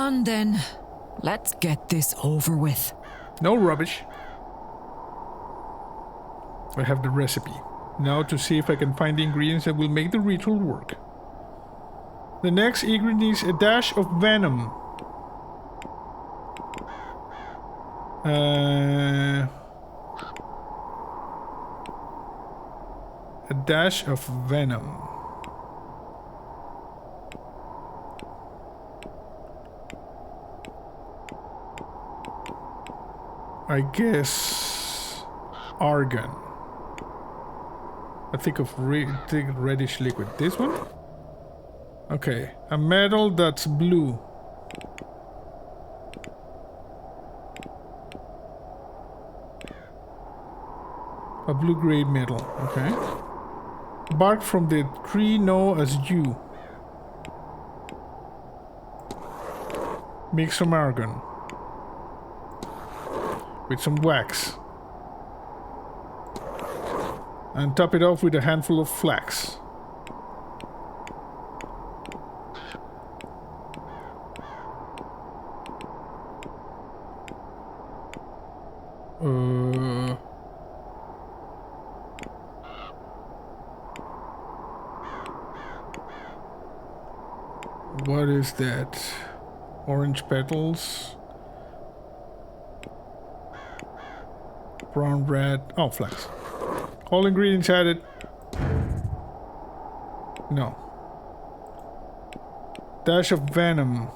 on then. Let's get this over with. No rubbish. I have the recipe. Now to see if I can find the ingredients that will make the ritual work. The next ingredient is a dash of venom. A dash of venom. I guess argon. I think of reddish liquid. This one? Okay, a metal that's blue. A blue-grade metal, okay. Bark from the tree known as yew. Mix some argon with some wax. And top it off with a handful of flax. What is that? Orange petals. Brown red. Oh, flax. All ingredients added. No. Dash of venom.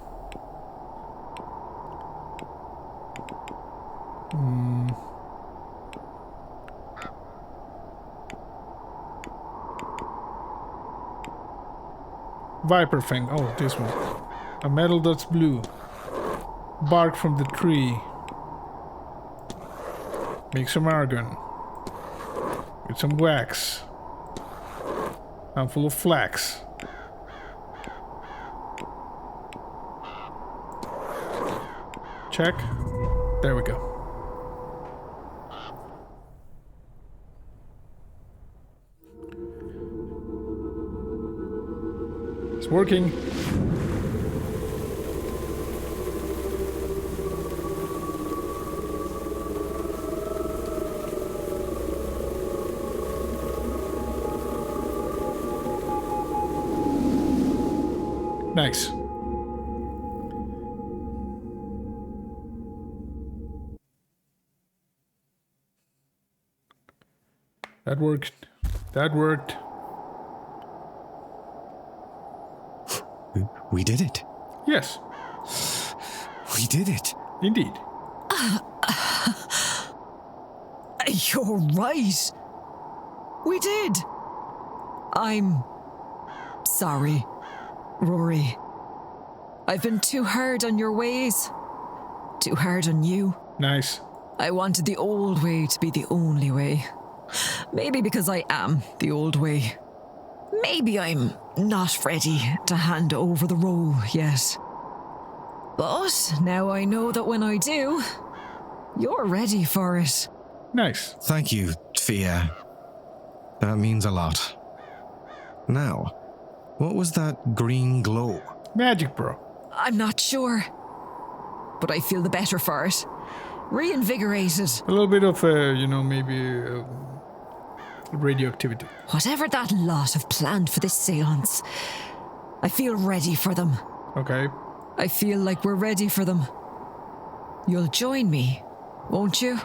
Viper Fang. Oh, this one. A metal that's blue. Bark from the tree. Make some argon. With some wax. Handful of flax. Check. There we go. It's working. Nice. That worked. That worked. We did it. Yes. We did it. Indeed. You're right. We did. I'm sorry, Rory. I've been too hard on your ways. Too hard on you. Nice. I wanted the old way to be the only way. Maybe because I am the old way. Maybe I'm not ready to hand over the role yet. But now I know that when I do, you're ready for it. Nice. Thank you, Fia. That means a lot. Now, what was that green glow? Magic, bro. I'm not sure, but I feel the better for it. Reinvigorated. A little bit of, maybe radioactivity. Whatever that lot have planned for this seance, I feel ready for them. Okay. I feel like we're ready for them. You'll join me, won't you?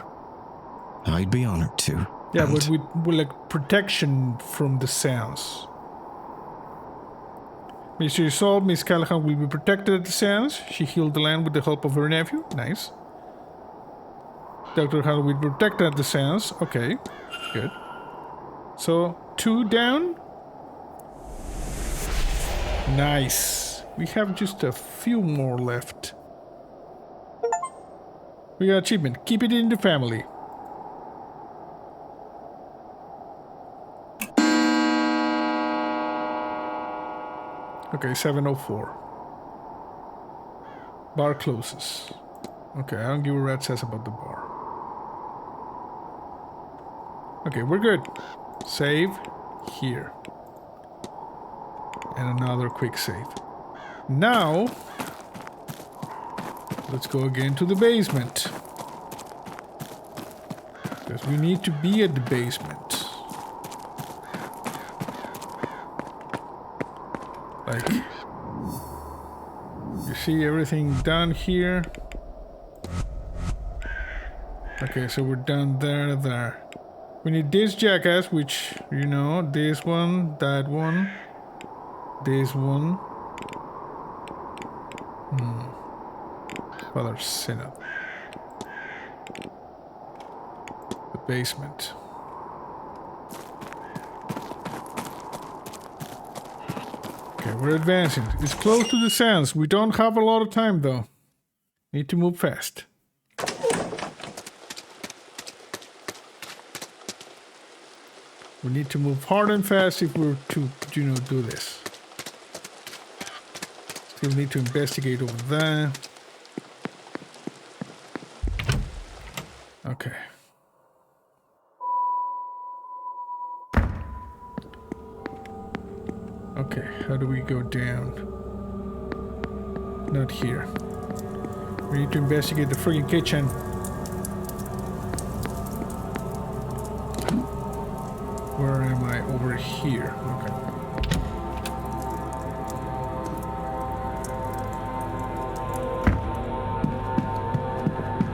I'd be honored to. Yeah, but we like protection from the seance. Mr. Isolde, Miss Callahan will be protected at the seance. She healed the land with the help of her nephew. Nice. Dr. Hall will be protected at the seance. Okay, good. So, 2 down. Nice. We have just a few more left. We got achievement. Keep it in the family. Okay, 7:04. Bar closes. Okay, I don't give a rat's ass about the bar. Okay, we're good. Save here. And another quick save. Now, let's go again to the basement. Because we need to be at the basement. Like, you see everything down here. Okay, so we're down there. We need this jackass, which, you know, this one, that one, this one. Father Synod. The basement. Okay, we're advancing. It's close to the sands. We don't have a lot of time, though. Need to move fast. We need to move hard and fast if we're to, you know, do this. Still need to investigate over there. Okay. Okay, how do we go down? Not here. We need to investigate the friggin' kitchen. Where am I? Over here. Okay.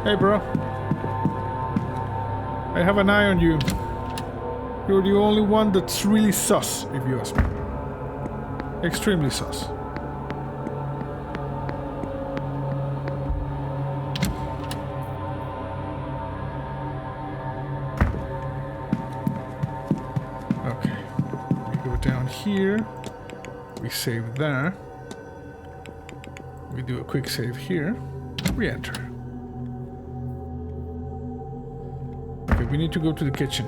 Hey, bro. I have an eye on you. You're the only one that's really sus, if you ask me. Extremely sus. Okay. We go down here. We save there. We do a quick save here. We enter. Okay, we need to go to the kitchen.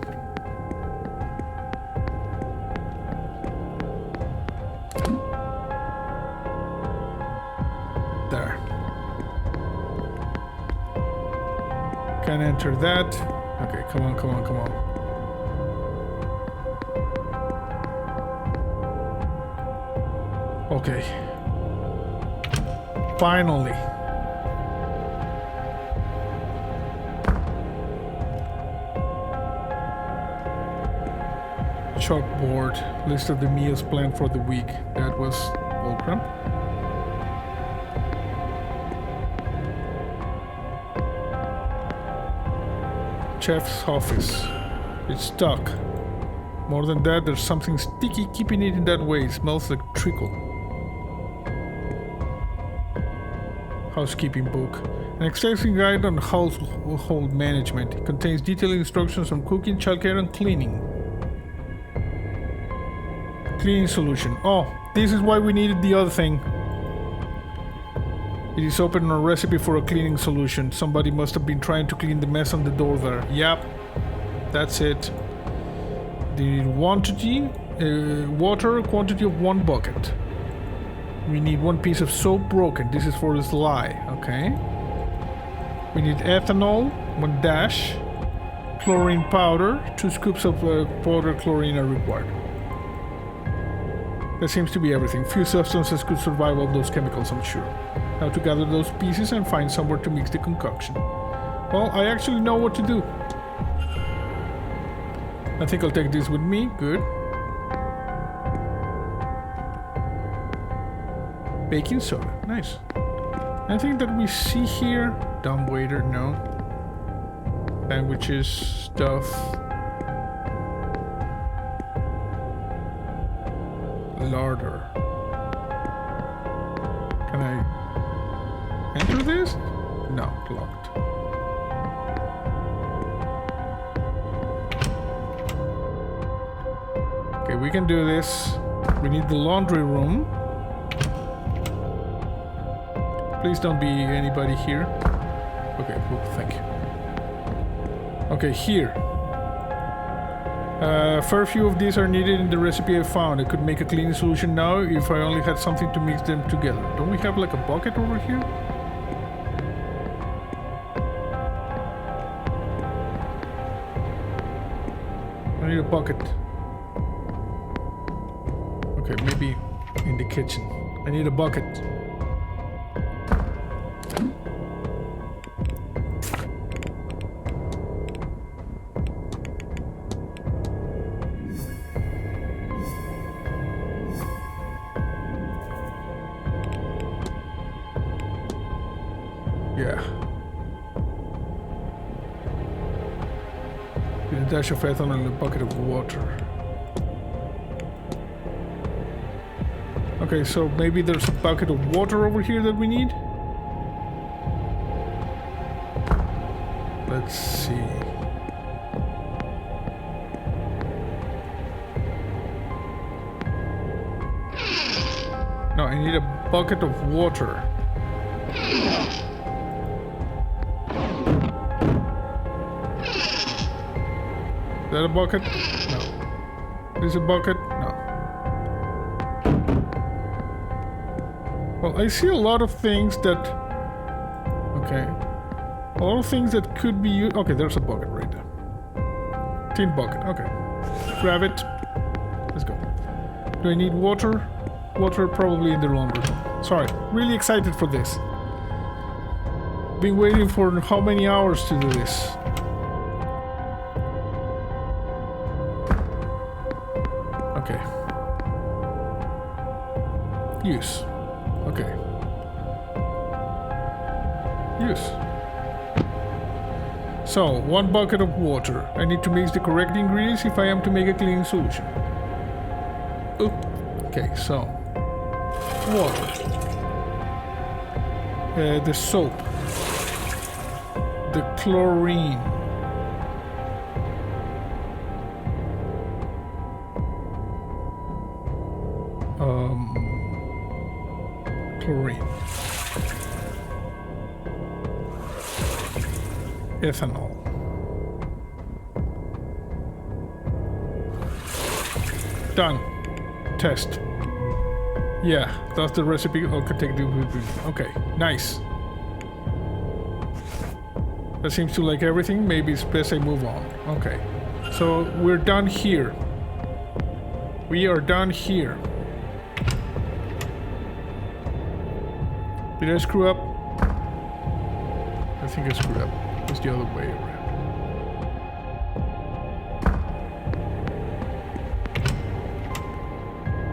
There. Can't enter that. Okay, come on, come on, come on. Okay. Finally. Chalkboard. List of the meals planned for the week. That was Volcrum. Chef's office. It's stuck. More than that, there's something sticky keeping it in that way. It smells like treacle. Housekeeping book. An extensive guide on household management. It contains detailed instructions on cooking, childcare, and cleaning. Cleaning solution. Oh, this is why we needed the other thing. It is open on a recipe for a cleaning solution. Somebody must have been trying to clean the mess on the door there. Yep, that's it. The quantity, water, quantity of 1 bucket. We need 1 piece of soap broken. This is for the lye, okay. We need ethanol, 1 dash, chlorine powder, 2 scoops of powder chlorine are required. That seems to be everything. Few substances could survive all those chemicals, I'm sure. Now to gather those pieces and find somewhere to mix the concoction. Well, I actually know what to do. I think I'll take this with me. Good. Baking soda. Nice. Anything that we see here? Dumbwaiter, no. Sandwiches, stuff. Larder. Can I enter this? No, locked. Okay, we can do this. We need the laundry room. Please don't be anybody here. Okay, cool, thank you. Okay, here. Fair few of these are needed in the recipe I found. I could make a cleaning solution now if I only had something to mix them together. Don't we have like a bucket over here? I need a bucket. Okay, maybe in the kitchen. I need a bucket. Yeah. With a dash of ethanol and a bucket of water. Okay, so maybe there's a bucket of water over here that we need? Let's see. No, I need a bucket of water. Is that a bucket? No. Is a bucket? No. Well, I see a lot of things that... Okay. A lot of things that could be used... Okay, there's a bucket right there. Tin bucket, okay. Grab it. Let's go. Do I need water? Water probably in the laundry room. Sorry, really excited for this. Been waiting for how many hours to do this? Okay. Use. Okay. Use. So, 1 bucket of water. I need to mix the correct ingredients if I am to make a cleaning solution. Oop. Okay, so... water. The soap. The chlorine. Chlorine. Ethanol. Done. Test. Yeah, that's the recipe. Okay, take the... Okay, nice. That seems to like everything. Maybe it's best I move on. Okay. So, we're done here. We are done here. Did I screw up? I think I screwed up. It's the other way around.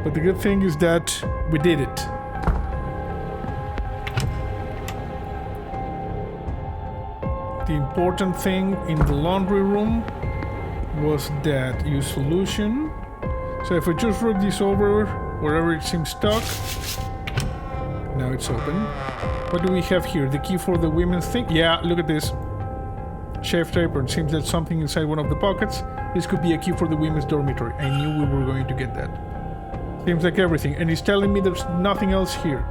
But the good thing is that we did it. The important thing in the laundry room was that use solution. So if I just rub this over wherever it seems stuck, now it's open. What do we have here? The key for the women's thing? Yeah, look at this. Chef's apron. Seems that something inside one of the pockets. This could be a key for the women's dormitory. I knew we were going to get that. Seems like everything. And he's telling me there's nothing else here.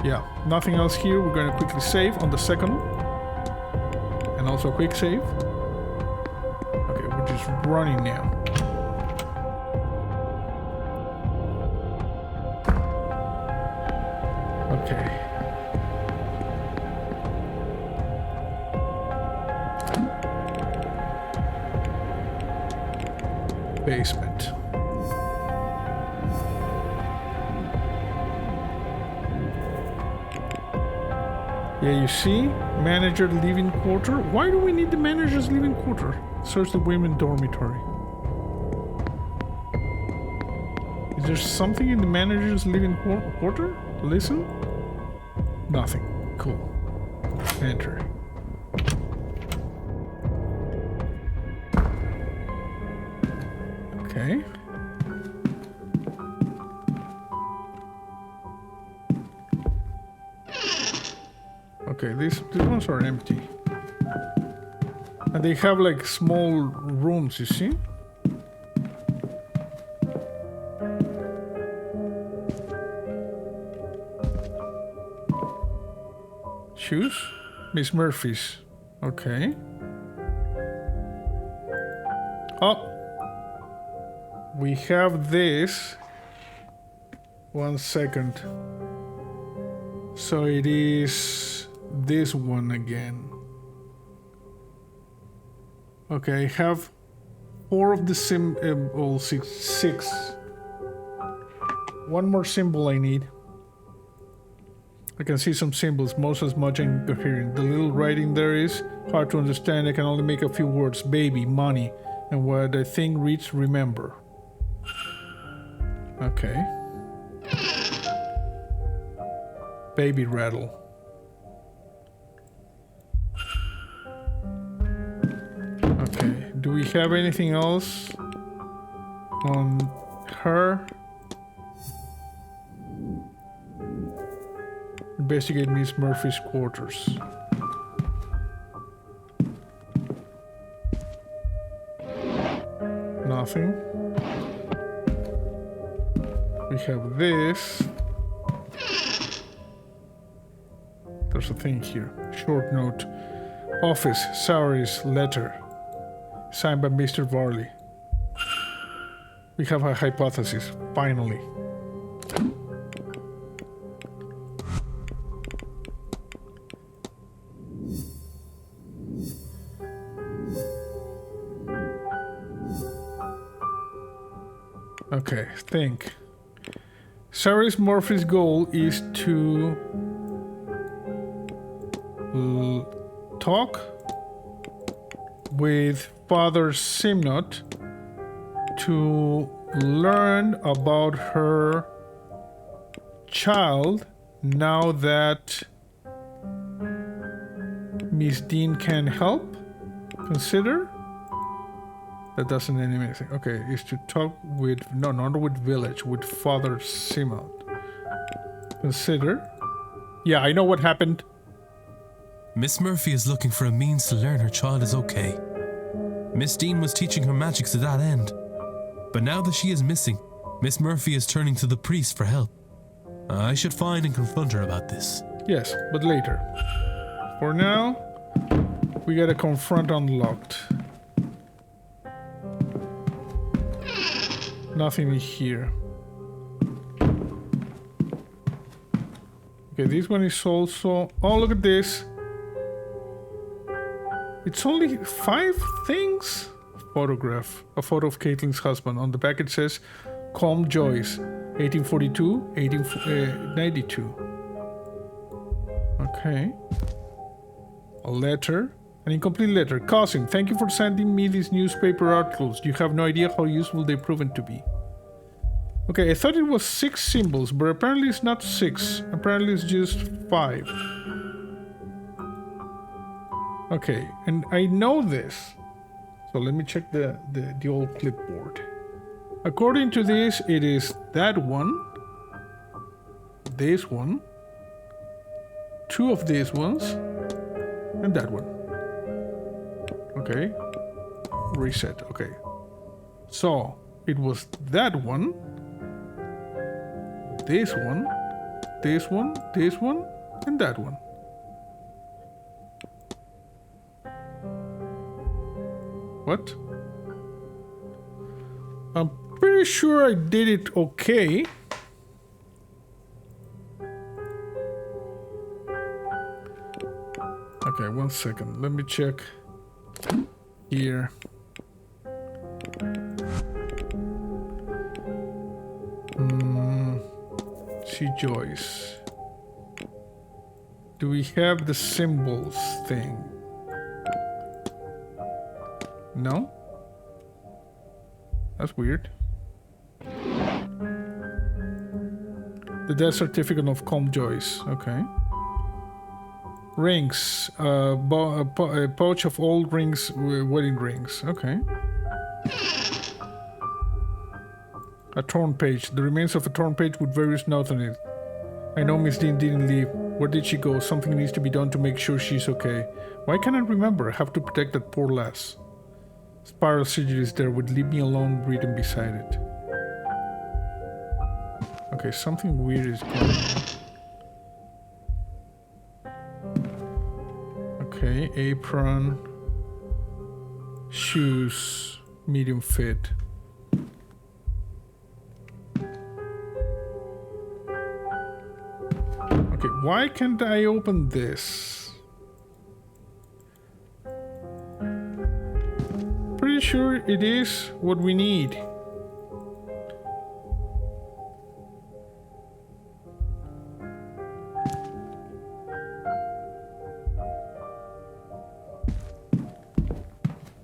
Yeah, nothing else here. We're going to quickly save on the second. And also a quick save. Okay, we're just running now. Okay. Basement. Yeah, you see? Manager living quarter. Why do we need the manager's living quarter? Search the women dormitory. Is there something in the manager's living quarter? Listen? Nothing. Cool. Enter. Okay. Okay, these ones are empty. And they have like small rooms, you see? Shoes? Miss Murphy's. Okay. Oh! We have this. 1 second. So it is this one again. Okay, I have 4 of the six. One more symbol I need. I can see some symbols, most as much incoherent. The little writing there is hard to understand. I can only make a few words. Baby, money, and what I think reads remember. Okay. Baby rattle. Okay, do we have anything else on her? Investigate Miss Murphy's quarters. Nothing. We have this. There's a thing here. Short note. Office, Sauri's letter. Signed by Mr. Varley. We have a hypothesis, finally. Okay, think. Sauri's Murphy's goal is to talk with Father Simnot to learn about her child now that Miss Deane can help. Consider? That doesn't mean anything. Okay, is to talk with... No, not with Village, with Father Simnot. Consider? Yeah, I know what happened. Miss Murphy is looking for a means to learn her child is okay. Miss Deane was teaching her magic to that end. But now that she is missing, Miss Murphy is turning to the priest for help. I should find and confront her about this. Yes, but later. For now, we gotta confront Unlocked. Nothing here. Okay, this one is also... Oh, look at this. It's only 5 things. Photograph. A photo of Caitlin's husband. On the back it says, Calm Joyce, 1842, 1892. Okay. A letter. An incomplete letter. Cousin, thank you for sending me these newspaper articles. You have no idea how useful they've proven to be. Okay, I thought it was 6 symbols, but apparently it's not 6. Apparently it's just 5. Okay, and I know this. So let me check the old clipboard. According to this, it is that one, this one, 2 of these ones, and that one. Okay. Reset. Okay. So, it was that one, this one, this one, this one, and that one. What? I'm pretty sure I did it okay. Okay, 1 second. Let me check here. See Joyce. Do we have the symbols thing? No? That's weird. The death certificate of Calm Joyce. Okay. Rings. A pouch of old rings, wedding rings. Okay. A torn page. The remains of a torn page with various notes on it. I know Miss Deane didn't leave. Where did she go? Something needs to be done to make sure she's okay. Why can't I remember? I have to protect that poor lass. Spiral sigil is there with leave me alone written beside it. Okay, something weird is going on. Okay, apron. Shoes. Medium fit. Okay, why can't I open this? Pretty sure it is what we need.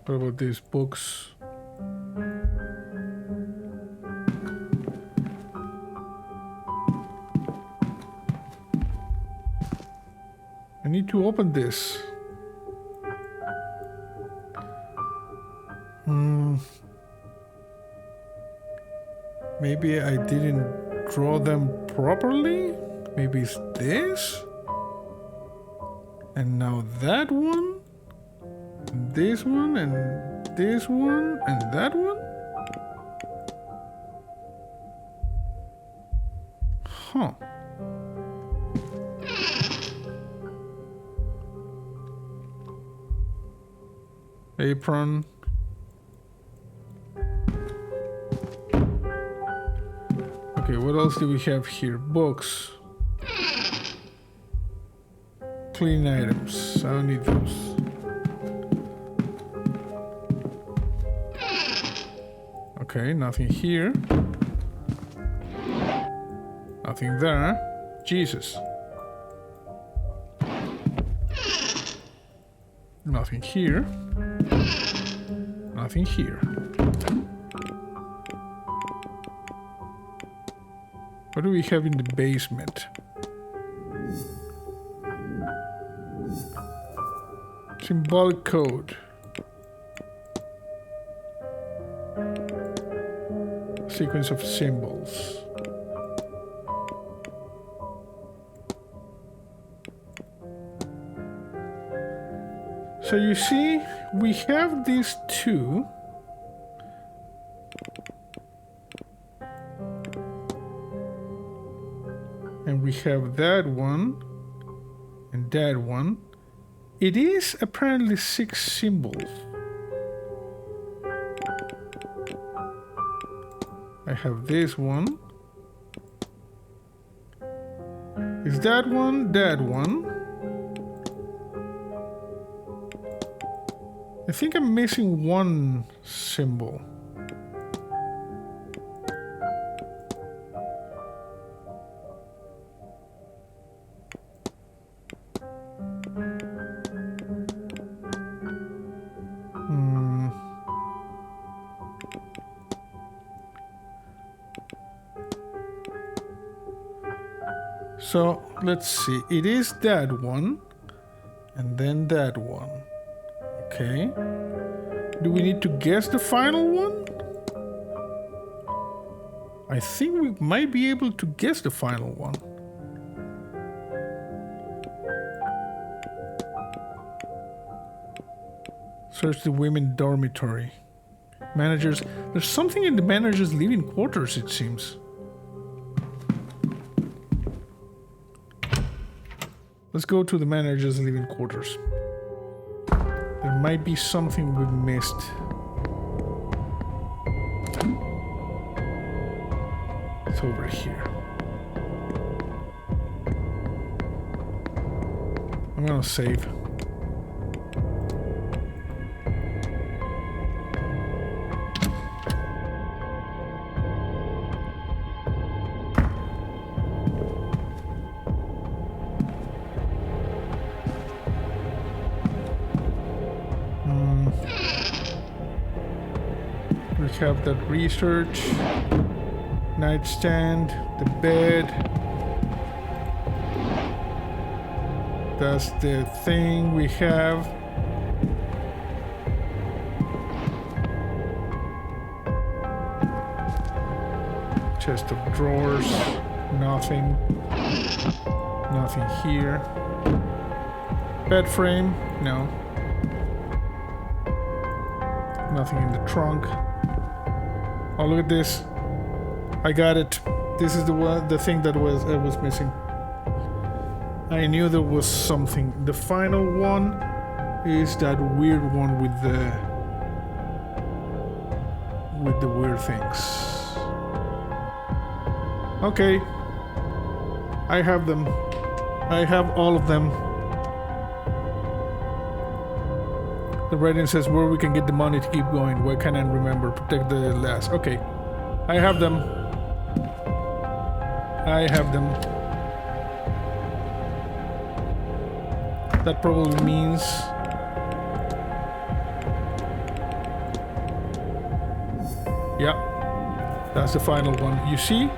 What about these books? need to open this. Maybe I didn't draw them properly? Maybe it's this? And now that one? And this one, and this one, and that one? Huh. Apron. Okay, what else do we have here? Books. Clean items. I don't need those. Okay, nothing here. Nothing there. Jesus. Nothing here. Nothing here. What do we have in the basement? Symbolic code. Sequence of symbols. So you see, we have these two. And we have that one and that one. It is apparently 6 symbols. I have this one. Is that one, that one? I think I'm missing one symbol. So let's see, it is that one and then that one. Okay. Do we need to guess the final one? I think we might be able to guess the final one. Search the women dormitory. Managers. There's something in the manager's living quarters, it seems. Let's go to the manager's living quarters. There might be something we missed. It's over here. I'm gonna save. We have that research, nightstand, the bed. That's the thing we have. Chest of drawers, nothing. Nothing here. Bed frame, no. Nothing in the trunk. Oh, look at this. I got it. This is the thing that was missing. I knew there was something. The final one is that weird one with the weird things. Okay. I have them. I have all of them. The writing says where we can get the money to keep going. Why can't I remember? Protect the last. Okay. I have them. I have them. That probably means... yeah. That's the final one. You see?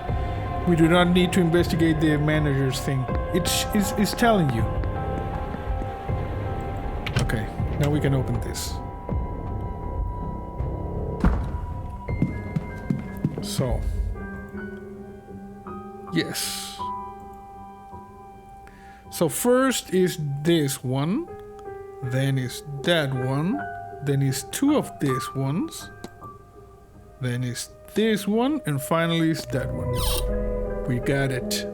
We do not need to investigate the manager's thing. It's telling you. Now we can open this. So. Yes. So first is this one. Then is that one. Then is two of these ones. Then is this one. And finally is that one. We got it.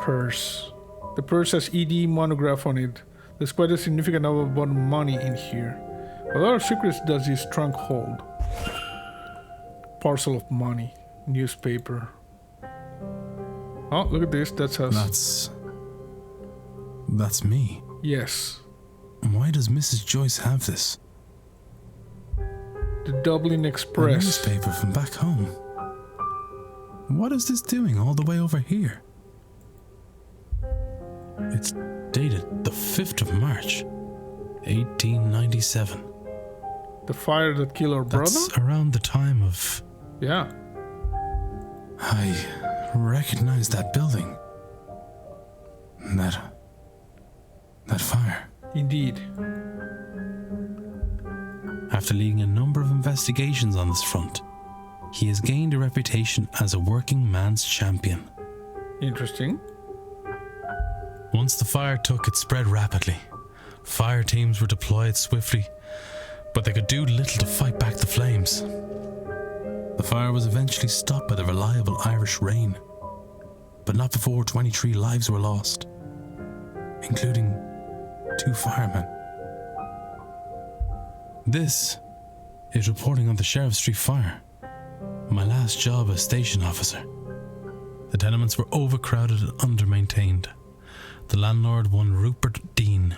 Purse. The purse has ED monograph on it. There's quite a significant amount of money in here. A lot of secrets does this trunk hold. Parcel of money. Newspaper. Oh, look at this. That's us. That's me. Yes. Why does Mrs. Joyce have this? The Dublin A Express. newspaper from back home. What is this doing all the way over here? It's dated the 5th of March, 1897. The fire that killed our brother? That's around the time of... Yeah. I recognize that building. That fire. Indeed. After leading a number of investigations on this front, he has gained a reputation as a working man's champion. Interesting. Once the fire took, it spread rapidly. Fire teams were deployed swiftly, but they could do little to fight back the flames. The fire was eventually stopped by the reliable Irish rain, but not before 23 lives were lost, including 2 firemen. This is reporting on the Sheriff Street fire, my last job as station officer. The tenements were overcrowded and under-maintained. The landlord, one Rupert Deane,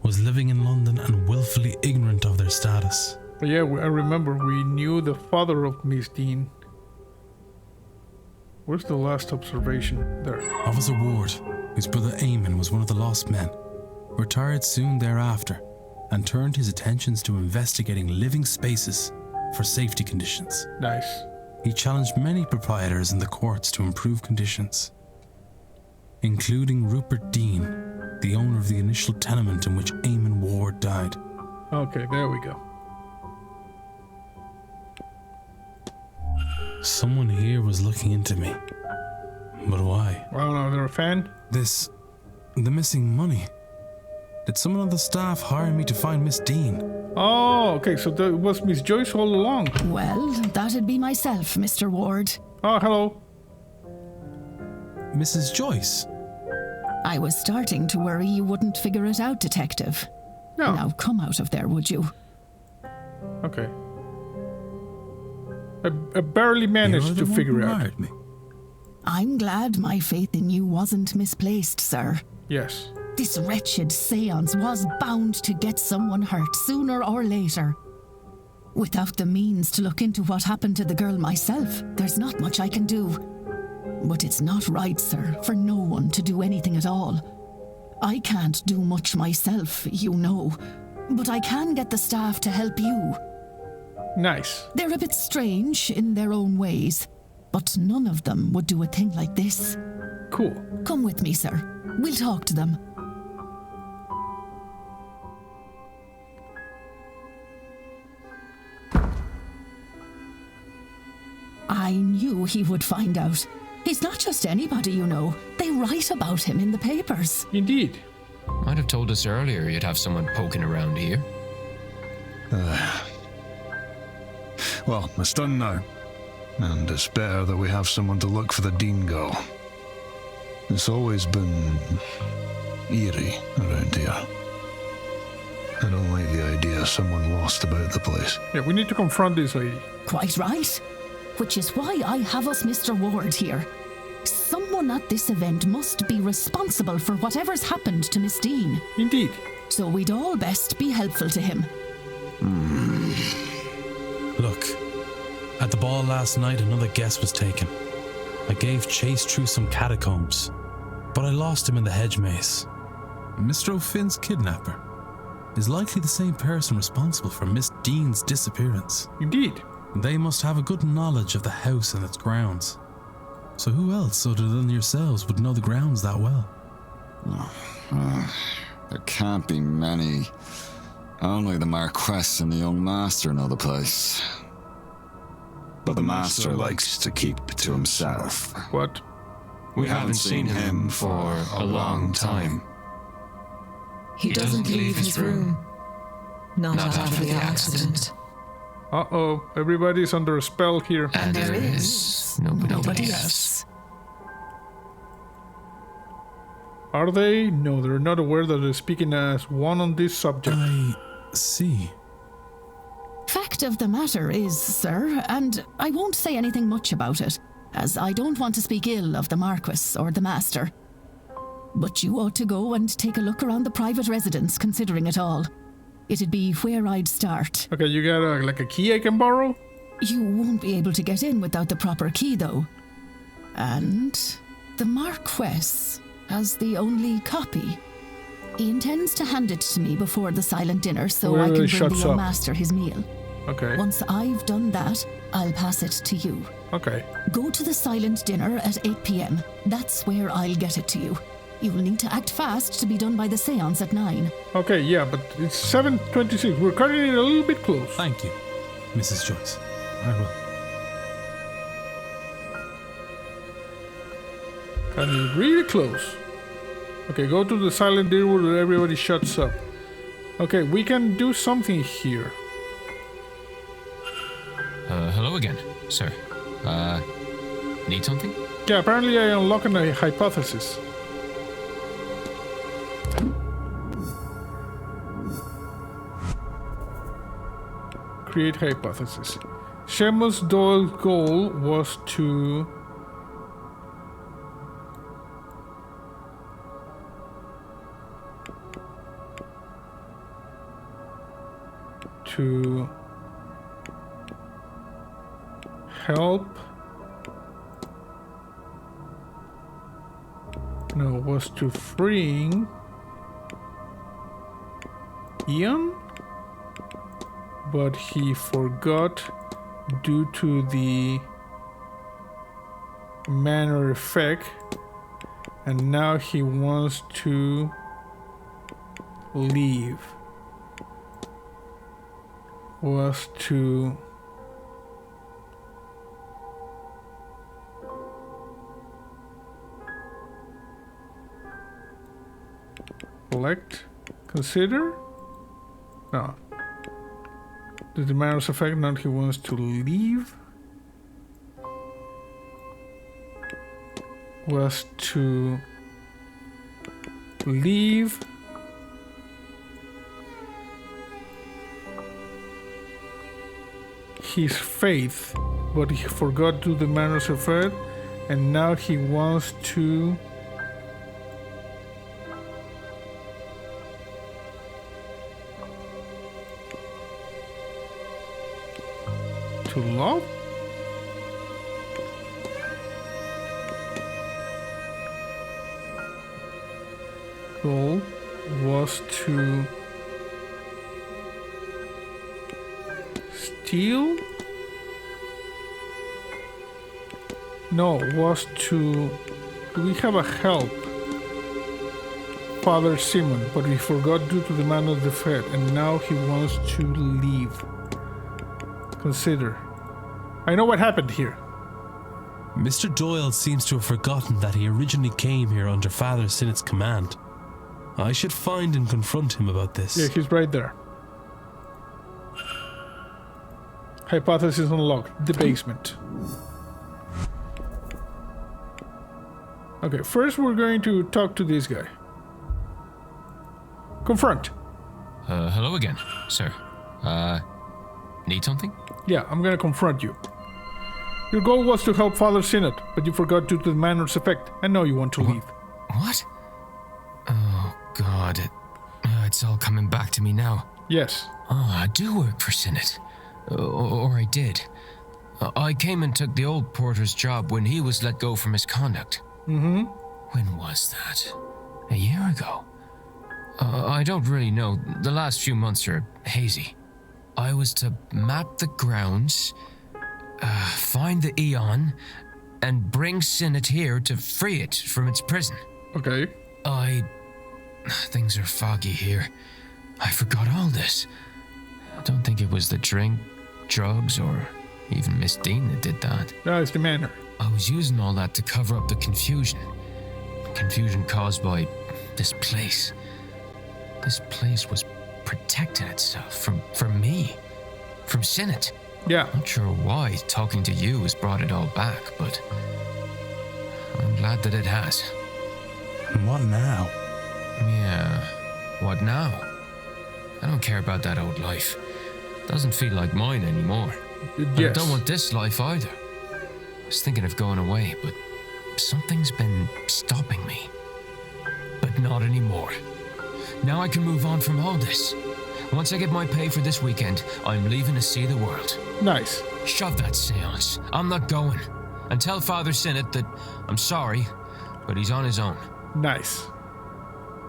was living in London and willfully ignorant of their status. Yeah, I remember we knew the father of Miss Deane. Where's the last observation? There. Officer Ward, whose brother Eamon was one of the lost men, retired soon thereafter and turned his attentions to investigating living spaces for safety conditions. Nice. He challenged many proprietors in the courts to improve conditions, including Rupert Deane, the owner of the initial tenement in which Eamon Ward died. Okay, there we go. Someone here was looking into me. But why? I don't know, they're a fan? The missing money. Did someone on the staff hire me to find Miss Deane? Oh, okay, so that was Miss Joyce all along. Well, that'd be myself, Mr. Ward. Oh, hello. Mrs. Joyce? I was starting to worry you wouldn't figure it out, Detective. No. Now come out of there, would you? Okay. I barely managed to figure it out. Me. I'm glad my faith in you wasn't misplaced, sir. Yes. This wretched séance was bound to get someone hurt sooner or later. Without the means to look into what happened to the girl myself, there's not much I can do. But it's not right, sir, for no one to do anything at all. I can't do much myself, you know, but I can get the staff to help you. Nice. They're a bit strange in their own ways, but none of them would do a thing like this. Cool. Come with me, sir. We'll talk to them. I knew he would find out. He's not just anybody, you know. They write about him in the papers. Indeed. Might have told us earlier you'd have someone poking around here. Well, it's done now. And it's better that we have someone to look for the Deane girl. It's always been eerie around here. I don't like the idea of someone lost about the place. Yeah, we need to confront this lady. Quite right. Which is why I have us Mr. Ward here. Someone at this event must be responsible for whatever's happened to Miss Deane. Indeed. So we'd all best be helpful to him. Look, at the ball last night, another guess was taken. I gave chase through some catacombs, but I lost him in the hedge maze. Mr. O'Finn's kidnapper is likely the same person responsible for Miss Deane's disappearance. Indeed. They must have a good knowledge of the house and its grounds. So who else other than yourselves would know the grounds that well? There can't be many. Only the Marquess and the young master know the place. But the master likes to keep to himself. What? We haven't seen him for a long time. He doesn't leave his room. Not after the accident. Uh-oh, everybody's under a spell here. And there is nobody else. Are they? No, they're not aware that they're speaking as one on this subject. I see. Fact of the matter is, sir, and I won't say anything much about it, as I don't want to speak ill of the Marquess or the Master. But you ought to go and take a look around the private residence, considering it all. It'd be where I'd start. Okay, you got a key I can borrow? You won't be able to get in without the proper key, though. And the Marquess has the only copy. He intends to hand it to me before the silent dinner so I can bring the young master his meal. Okay. Once I've done that, I'll pass it to you. Okay. Go to the silent dinner at 8 p.m. That's where I'll get it to you. You'll need to act fast to be done by the séance at 9. Okay, yeah, but it's 7:26. We're cutting it a little bit close. Thank you, Mrs. Joyce. I will. Cutting it really close. Okay, go to the silent dinner where everybody shuts up. Okay, we can do something here. Hello again, sir. Need something? Yeah, apparently I unlocked a hypothesis. Create hypothesis. Seamus Doyle's goal was to help. No, was to freeing Ian, but he forgot due to the manor effect, and now he wants to leave. Was to select, consider? No. Did the manor's effect, now he wants to leave? Was to leave his faith, but he forgot to the manor's effect, and now he wants to love? Goal was to steal? No, was to... Do we have a help? Father Simon, but he forgot due to the man of the fed, and now he wants to leave. Consider. I know what happened here. Mr. Doyle seems to have forgotten that he originally came here under Father Sinnott's command. I should find and confront him about this. Yeah, he's right there. Hypothesis unlocked. The basement. Okay, first we're going to talk to this guy. Confront. Hello again, sir. Need something? Yeah, I'm gonna confront you. Your goal was to help Father Sinnott, but you forgot due to the manor's effect, and now you want to leave. What? Oh, God. It's all coming back to me now. Yes. Oh, I do work for Sinnott. Or I did. I came and took the old porter's job when he was let go for misconduct. Mm-hmm. When was that? A year ago? I don't really know. The last few months are hazy. I was to map the grounds, find the Eon, and bring Sinnott here to free it from its prison. Okay. I Things are foggy here. I forgot all this. I don't think it was the drink, drugs, or even Miss Deane that did that. No, it's the manor. I was using all that to cover up the confusion. Confusion caused by this place. This place was protecting itself from me, from Sinnott. Yeah. Not sure why talking to you has brought it all back, but I'm glad that it has. What now? Yeah, what now? I don't care about that old life. Doesn't feel like mine anymore. Yes. I don't want this life either. I was thinking of going away, but something's been stopping me. But not anymore. Now I can move on from all this. Once I get my pay for this weekend, I'm leaving to see the world. Nice. Shove that seance. I'm not going. And tell Father Sinnott that I'm sorry, but he's on his own. Nice.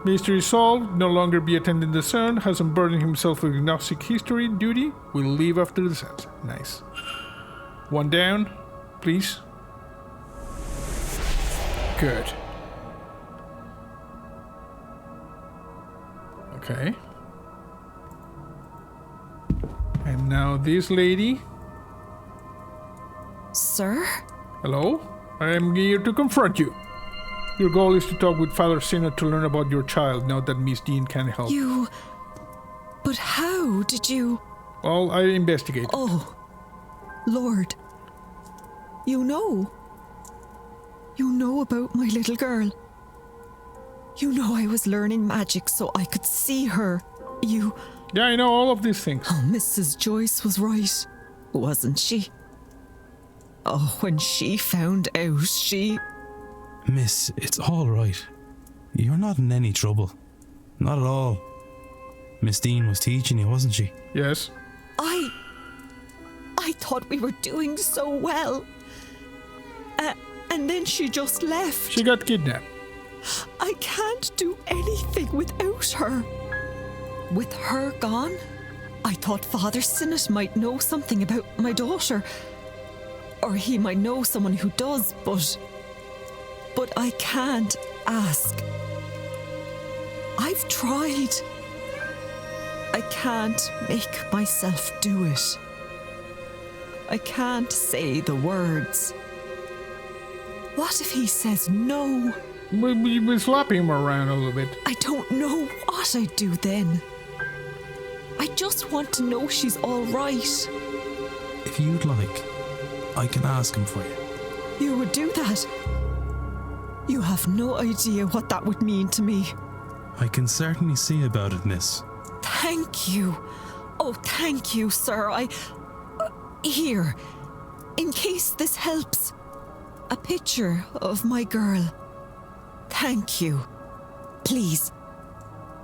Mystery solved. No longer be attending the sun. Hasn't burdened himself with Gnostic history duty. Will leave after the sunset. Nice. One down, please. Good. Okay. And now this lady. Sir? Hello? I am here to confront you. Your goal is to talk with Father Sinnott to learn about your child now that Miss Deane can't help. You... But how did you... Well, I investigated. Oh, Lord. You know. You know about my little girl. You know I was learning magic so I could see her. You... Yeah, I know all of these things. Oh, Mrs. Joyce was right, wasn't she? Oh, when she found out, she... Miss, it's all right. You're not in any trouble. Not at all. Miss Deane was teaching you, wasn't she? Yes. I thought we were doing so well. And then she just left. She got kidnapped. I can't do anything without her. With her gone, I thought Father Sinnott might know something about my daughter. Or he might know someone who does, but I can't ask. I've tried. I can't make myself do it. I can't say the words. What if he says no? We slap him around a little bit. I don't know what I'd do then. I just want to know she's all right. If you'd like, I can ask him for you. You would do that? You have no idea what that would mean to me. I can certainly see about it, miss. Thank you. Oh, thank you, sir. Here, in case this helps, a picture of my girl. Thank you. Please,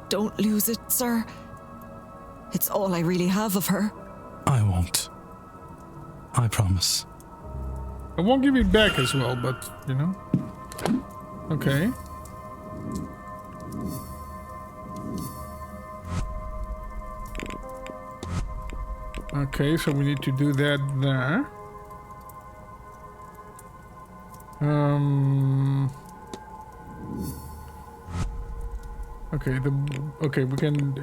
don't lose it, sir. It's all I really have of her. I won't. I promise. I won't give it back as well, but, you know. Okay. Okay, so we need to do that there. Okay, we can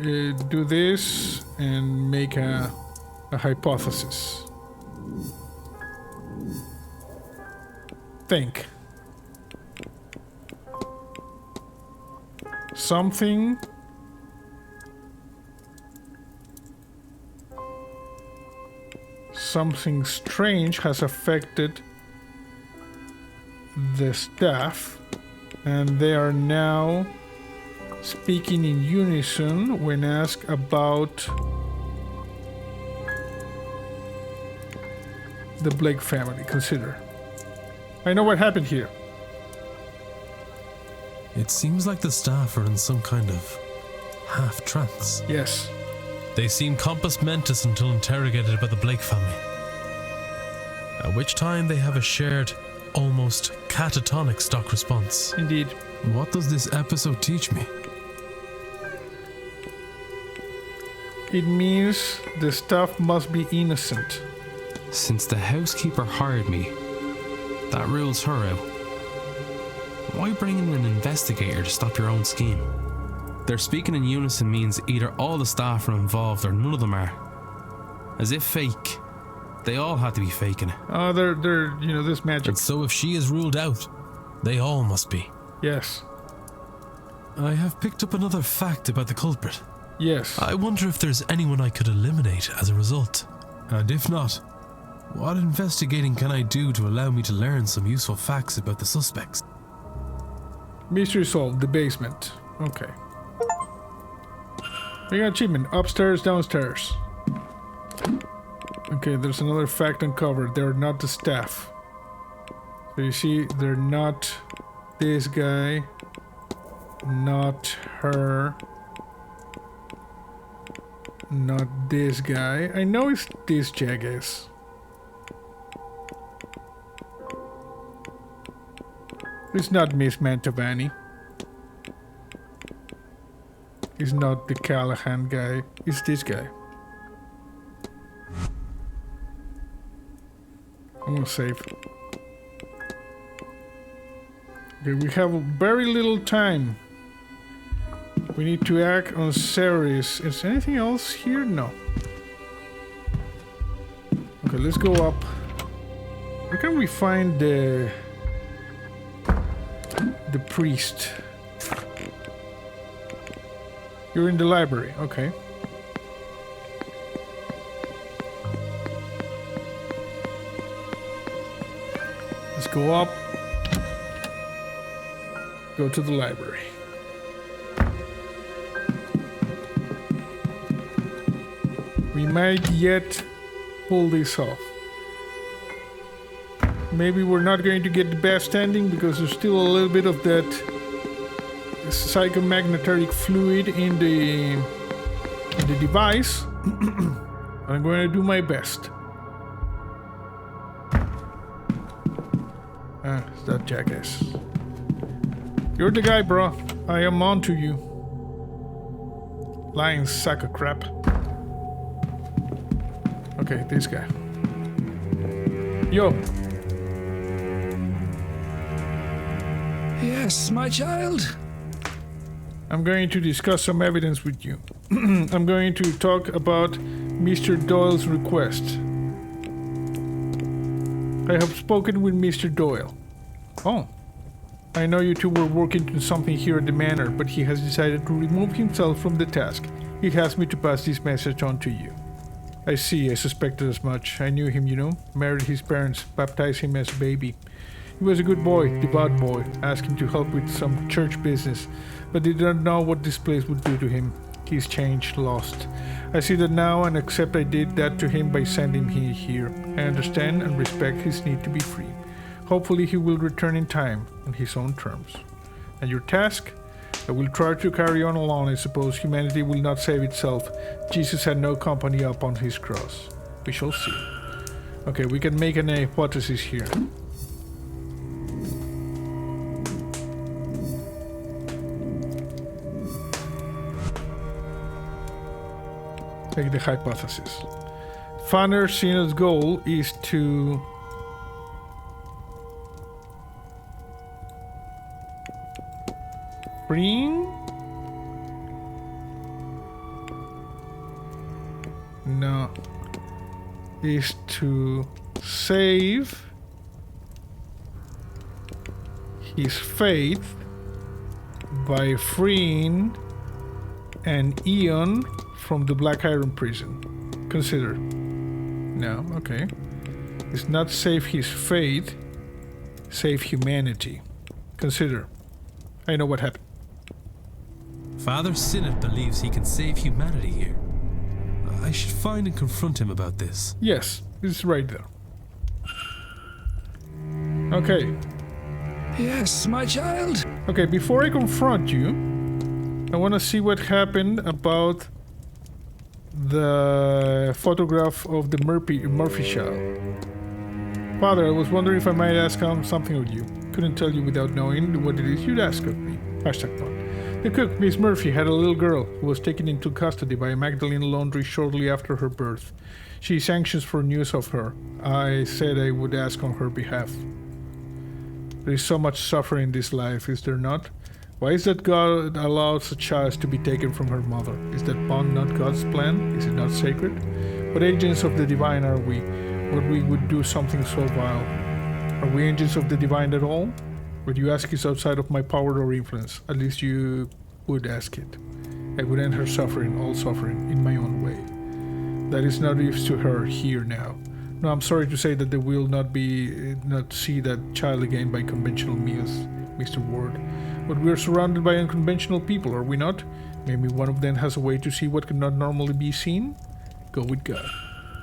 do this and make a hypothesis. Think. Something strange has affected the staff, and they are now speaking in unison when asked about the Blake family. Consider. I know what happened here. It seems like the staff are in some kind of half trance. Yes. They seem compos mentis until interrogated by the Blake family. At which time they have a shared, almost catatonic stock response. Indeed. What does this episode teach me? It means the staff must be innocent. Since the housekeeper hired me, that rules her out. Why bring in an investigator to stop your own scheme? Their speaking in unison means either all the staff are involved or none of them are. As if fake. They all had to be faking it. Oh, they're this magic. And so if she is ruled out, they all must be. Yes. I have picked up another fact about the culprit. Yes. I wonder if there's anyone I could eliminate as a result. And if not, what investigating can I do to allow me to learn some useful facts about the suspects? Mystery solved. The basement. Okay. We got achievement. Upstairs, downstairs. Okay, there's another fact uncovered. They're not the staff. So you see, they're not this guy, not her, not this guy. I know it's this jackass. It's not Miss Mantovani. It's not the Callahan guy. It's this guy. I'm gonna save. Okay, we have very little time. We need to act on Ceres. Is anything else here? No. Okay, let's go up. Where can we find the priest? You're in the library. Okay. Let's go up. Go to the library. We might yet pull this off. Maybe we're not going to get the best ending because there's still a little bit of that psychomagnetic fluid in the device. But I'm going to do my best. It's that jackass. You're the guy, bro. I am on to you. Lying sack of crap. Okay, this guy. Yo. Yes, my child. I'm going to discuss some evidence with you. I'm going to talk about Mr. Doyle's request. I have spoken with Mr. Doyle. Oh. I know you two were working on something here at the manor, but he has decided to remove himself from the task. He asked me to pass this message on to you. I see, I suspected as much. I knew him, you know. Married his parents, baptized him as a baby. He was a good boy, devout boy. Asked him to help with some church business, but did not know what this place would do to him. He's changed, lost. I see that now and accept I did that to him by sending him here. I understand and respect his need to be free. Hopefully he will return in time, on his own terms. And your task? I will try to carry on alone. I suppose humanity will not save itself. Jesus had no company up on his cross. We shall see. Okay, we can make an hypothesis here. Take the hypothesis. Father Sina's goal is to bring is to save his faith by freeing an Eon from the Black Iron prison. Consider. No, okay. It's not save his faith, save humanity. Consider. I know what happened. Father Sinnott believes he can save humanity here. I should find and confront him about this. Yes, it's right there. Okay. Yes, my child. Okay, before I confront you, I want to see what happened about the photograph of the Murphy child. Father, I was wondering if I might ask something of you. Couldn't tell you without knowing what it is you'd ask of me. Hashtag not. The cook, Miss Murphy, had a little girl who was taken into custody by Magdalene Laundry shortly after her birth. She is anxious for news of her. I said I would ask on her behalf. There is so much suffering in this life, is there not? Why is that God allows a child to be taken from her mother? Is that bond not God's plan? Is it not sacred? What agents of the divine are we? What we would do something so vile? Are we agents of the divine at all? What you ask is outside of my power or influence. At least you would ask it. I would end her suffering, all suffering, in my own way. That is not news to her here now. No, I'm sorry to say that they will not see that child again by conventional means, Mr. Ward. But we are surrounded by unconventional people, are we not? Maybe one of them has a way to see what cannot normally be seen? Go with God.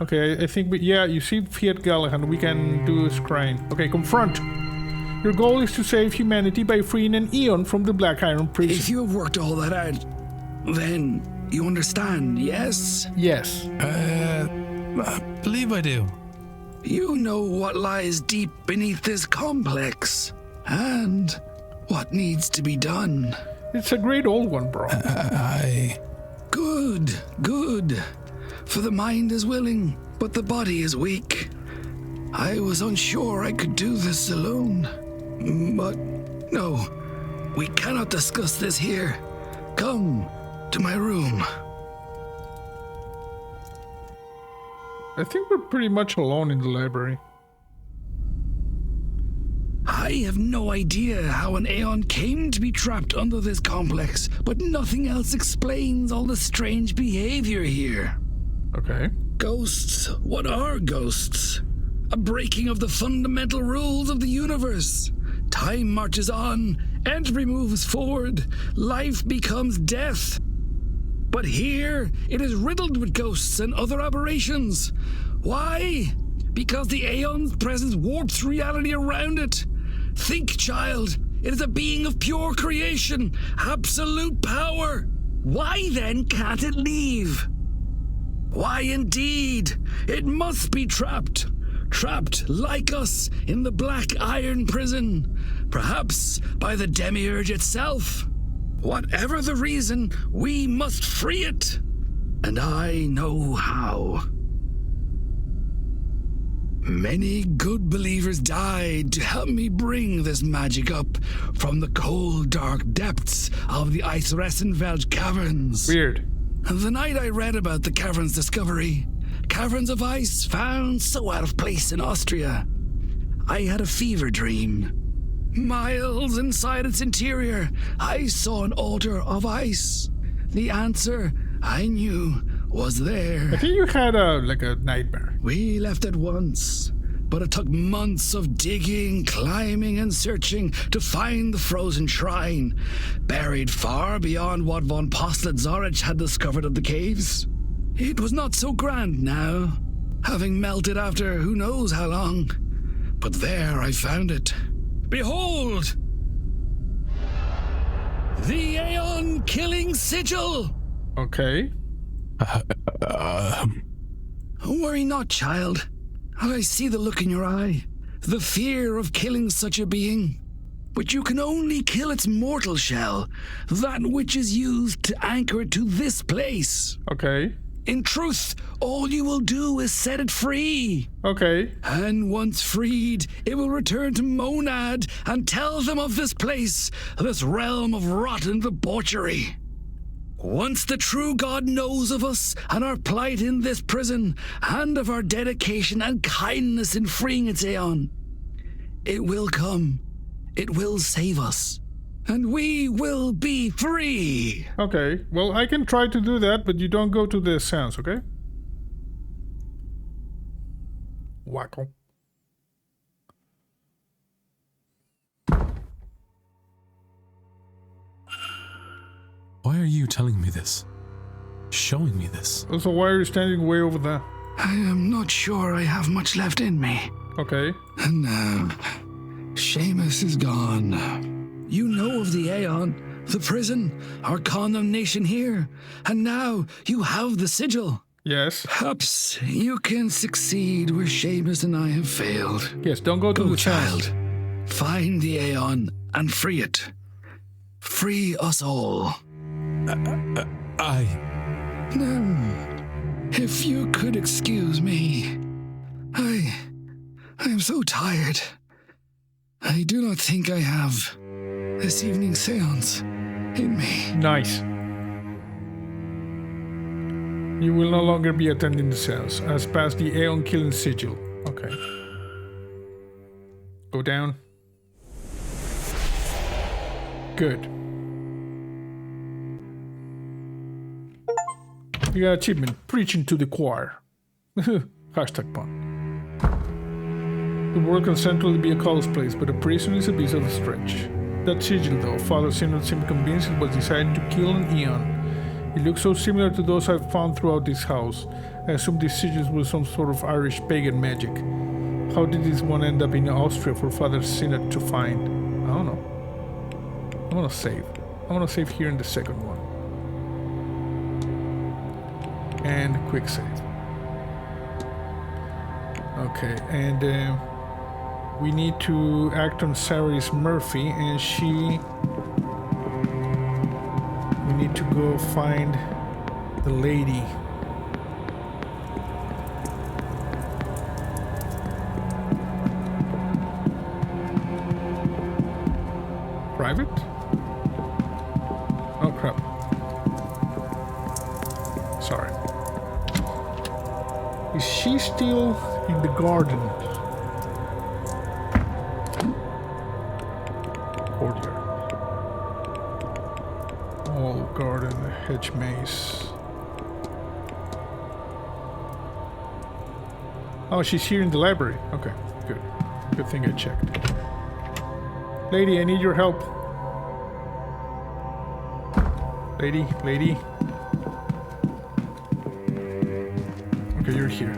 Okay, I think, you see Fiat Gallahan, we can do scrying. Okay, confront! Your goal is to save humanity by freeing an Eon from the Black Iron prison. If you have worked all that out, then you understand, yes? Yes. I believe I do. You know what lies deep beneath this complex, and what needs to be done. It's a great old one, bro. Good. For the mind is willing, but the body is weak. I was unsure I could do this alone. But no, we cannot discuss this here. Come to my room. I think we're pretty much alone in the library. I have no idea how an Aeon came to be trapped under this complex, but nothing else explains all the strange behavior here. Okay. Ghosts? What are ghosts? A breaking of the fundamental rules of the universe. Time marches on, entropy moves forward, life becomes death. But here, it is riddled with ghosts and other aberrations. Why? Because the Aeon's presence warps reality around it. Think, child. It is a being of pure creation, absolute power. Why then can't it leave? Why indeed? It must be trapped. Trapped, like us, in the Black Iron prison. Perhaps by the Demiurge itself. Whatever the reason, we must free it. And I know how. Many good believers died to help me bring this magic up from the cold, dark depths of the Eisressenwelt caverns. Weird. The night I read about the caverns' discovery, caverns of ice found so out of place in Austria, I had a fever dream. Miles inside its interior, I saw an altar of ice. The answer, I knew, was there. I think you had a nightmare. We left at once, but it took months of digging, climbing, and searching to find the frozen shrine, buried far beyond what von Postlet-Zorich had discovered of the caves. It was not so grand now, having melted after who knows how long. But there I found it. Behold! The Aeon Killing Sigil! Okay. Worry not, child. I see the look in your eye, the fear of killing such a being. But you can only kill its mortal shell, that which is used to anchor it to this place. Okay. In truth, all you will do is set it free. Okay. And once freed, it will return to Monad and tell them of this place, this realm of rotten debauchery. Once the true God knows of us and our plight in this prison, and of our dedication and kindness in freeing its Aeon, it will come. It will save us. And we will be free. Okay. Well, I can try to do that, but you don't go to the seance, okay? Wacko. Why are you telling me this? Showing me this? Also, why are you standing way over there? I am not sure I have much left in me. Okay. And now, Seamus is gone. You know of the Aeon, the prison, our condemnation here, and now you have the sigil. Yes. Perhaps you can succeed where Seamus and I have failed. Yes, don't go to the child. Find the Aeon and free it. Free us all. I... No. If you could excuse me. I am so tired. I do not think I have this evening's seance in me. Nice. You will no longer be attending the seance, as past the Aeon killing sigil. Okay. Go down. Good. You got achievement, preaching to the choir. Hashtag pun. The world can centrally be a callous place, but a prison is a bit of a stretch. That sigil, though, Father Synod seemed convinced it was designed to kill an Aeon. It looks so similar to those I've found throughout this house. I assume these sigils were some sort of Irish pagan magic. How did this one end up in Austria for Father Synod to find? I don't know. I want to save. I want to save here in the second one. And quick save. Okay, and we need to act on Saris Murphy, and we need to go find the lady. Private? Oh crap. Sorry. Is she still in the garden? Courtyard. All garden, hedge maze. Oh, she's here in the library. Okay, good. Good thing I checked. Lady, I need your help. Lady. Okay, you're here.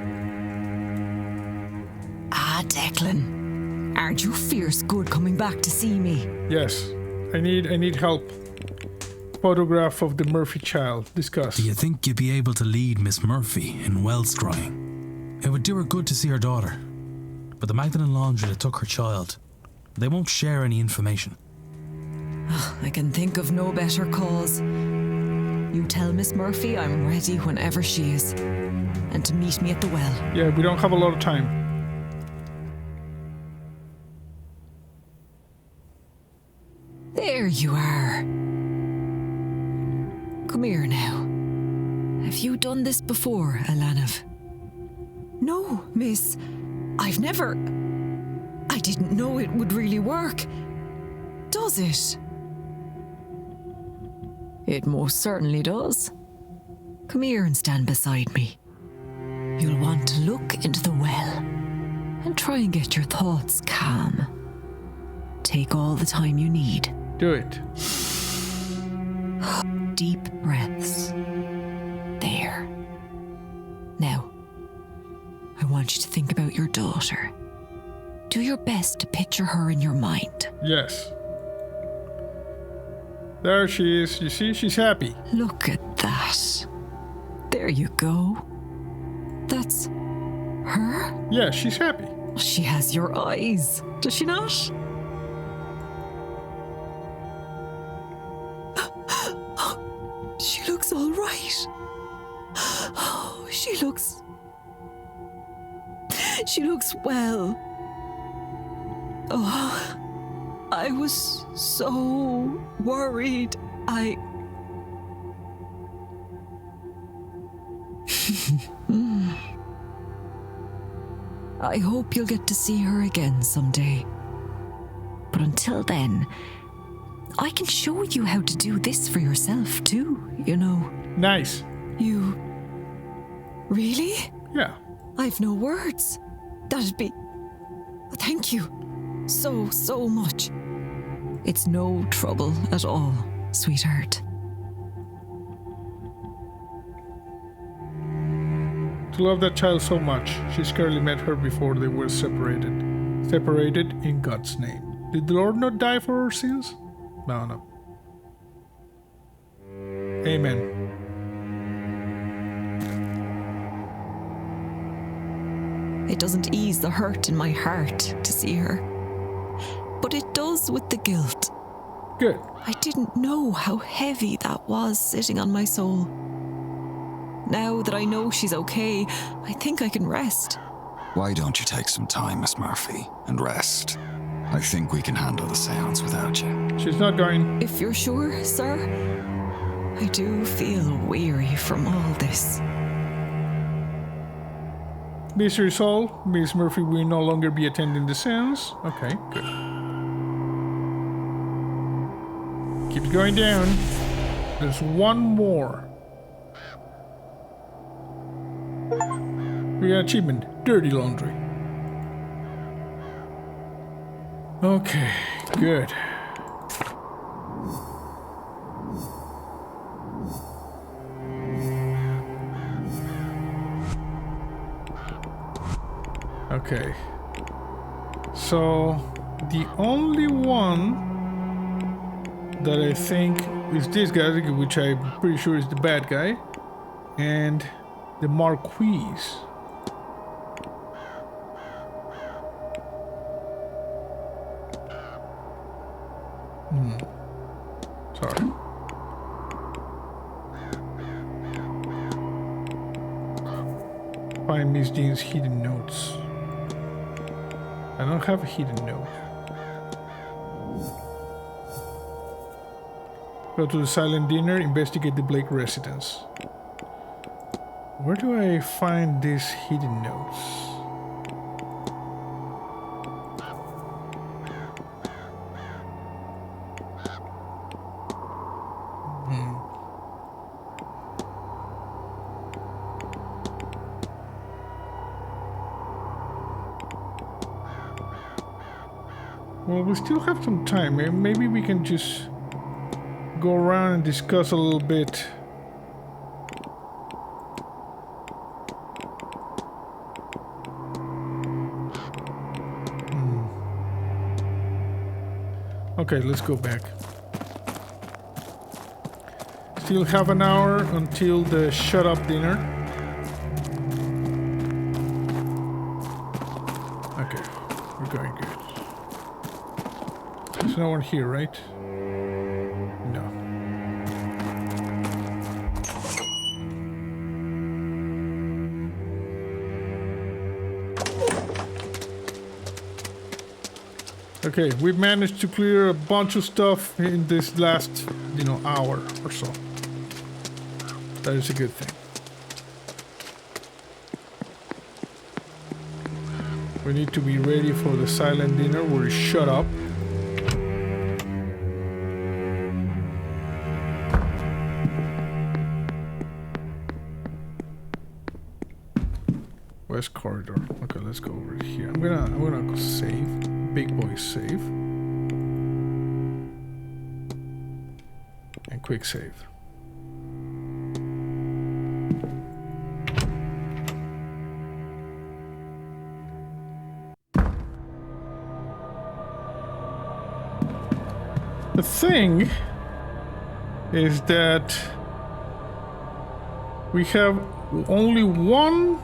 Ah, Declan. Aren't you fierce good coming back to see me? Yes, I need help. Photograph of the Murphy child. Discuss. Do you think you'd be able to lead Miss Murphy in well scrying? It would do her good to see her daughter. But the Magdalen Laundry that took her child, they won't share any information. I can think of no better cause. You tell Miss Murphy I'm ready whenever she is. And to meet me at the well. Yeah, we don't have a lot of time. There you are. Come here now. Have you done this before, Alanov? No, miss. I've never... I didn't know it would really work. Does it? It most certainly does. Come here and stand beside me. You'll want to look into the well and try and get your thoughts calm. Take all the time you need. Do it. Deep breaths. There. Now, I want you to think about your daughter. Do your best to picture her in your mind. Yes. There she is. You see, she's happy. Look at that. There you go. That's her? Yeah, she's happy. She has your eyes, does she not? She looks all right. Oh, she looks well. Oh, I was so worried. I hope you'll get to see her again someday. But until then, I can show you how to do this for yourself too, you know. Nice. You... Really? Yeah. I've no words. That'd be... Thank you. So much. It's no trouble at all, sweetheart. To love that child so much, she scarcely met her before they were separated. Separated in God's name. Did the Lord not die for our sins? No. Amen. It doesn't ease the hurt in my heart to see her. But it does with the guilt. Good. I didn't know how heavy that was sitting on my soul. Now that I know she's okay, I think I can rest. Why don't you take some time, Miss Murphy, and rest? I think we can handle the seance without you. She's not going. If you're sure, sir, I do feel weary from all this. This is all. Miss Murphy will no longer be attending the seance. Okay, good. Keeps going down. There's one more. We got achievement. Dirty laundry. Okay, good. Okay. So, the only one that I think is this guy, which I'm pretty sure is the bad guy, and the Marquise. Sorry. Find Miss Deane's hidden notes. I don't have a hidden note. Go to the silent dinner, investigate the Blake residence. Where do I find these hidden notes? Well, we still have some time. Maybe we can just go around and discuss a little bit. Okay, let's go back. Still have an hour until the shut up dinner. Okay, we're going good. There's no one here, right? No. Okay, we've managed to clear a bunch of stuff in this last, hour or so. That is a good thing. We need to be ready for the silent dinner where we shut up. West corridor. Okay, let's go over here. I'm gonna go save. Big boy save. And quick save. The thing is that we have only one,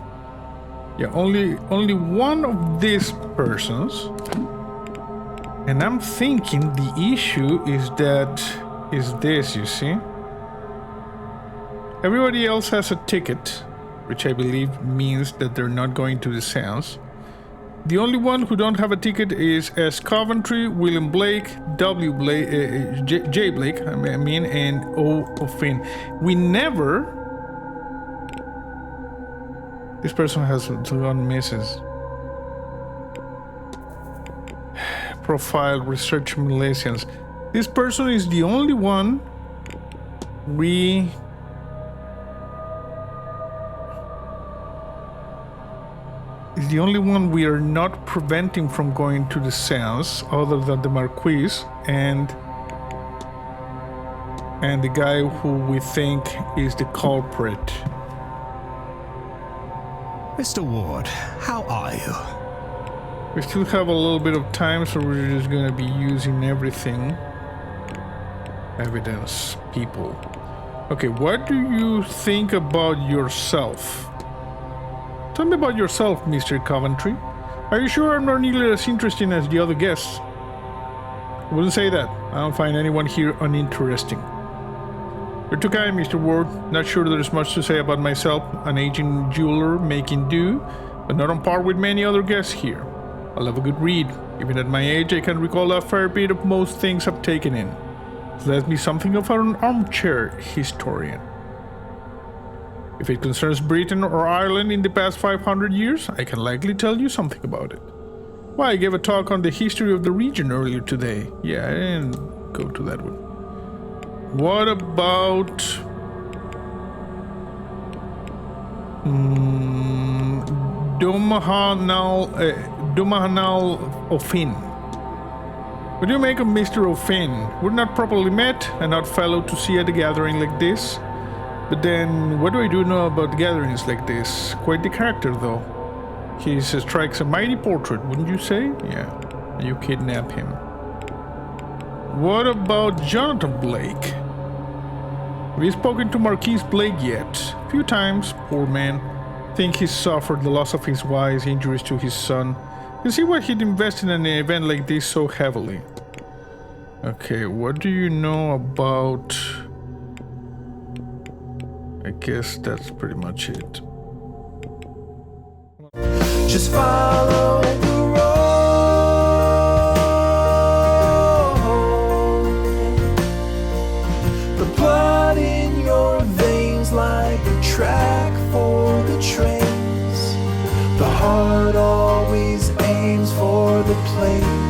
only one of these persons, and I'm thinking the issue is this, you see. Everybody else has a ticket, which I believe means that they're not going to the seance. The only one who don't have a ticket is S. Coventry, William Blake, W. Blake, J. Blake, and O. O'Finn. We never... This person has gone misses. Profile, research Malaysians. This person is the only one we... is the only one we are not preventing from going to the seance, other than the Marquise and the guy who we think is the culprit. Mr. Ward, how are you? We still have a little bit of time, so we're just gonna be using everything. Evidence, people. Okay, what do you think about yourself? Tell me about yourself, Mr. Coventry. Are you sure I'm not nearly as interesting as the other guests? I wouldn't say that. I don't find anyone here uninteresting. You're too kind, Mr. Ward. Not sure there's much to say about myself. An aging jeweler making do, but not on par with many other guests here. I love a good read. Even at my age, I can recall a fair bit of most things I've taken in. So that's me something of an armchair historian. If it concerns Britain or Ireland in the past 500 years, I can likely tell you something about it. Why, I gave a talk on the history of the region earlier today. Yeah, I didn't go to that one. What about... Dumahanal O'Finn. What do you make of Mr. O'Finn? We're not properly met, an odd fellow to see at a gathering like this. But then, what do I do know about gatherings like this? Quite the character, though. He strikes a mighty portrait, wouldn't you say? Yeah. You kidnap him. What about Jonathan Blake? Have you spoken to Marquis Blake yet? A few times, poor man. Think he's suffered the loss of his wife, injuries to his son. You see why he'd invest in an event like this so heavily. Okay, what do you know about... I guess that's pretty much it. Just follow the road. The blood in your veins like a track for the trains. The heart always aims for the place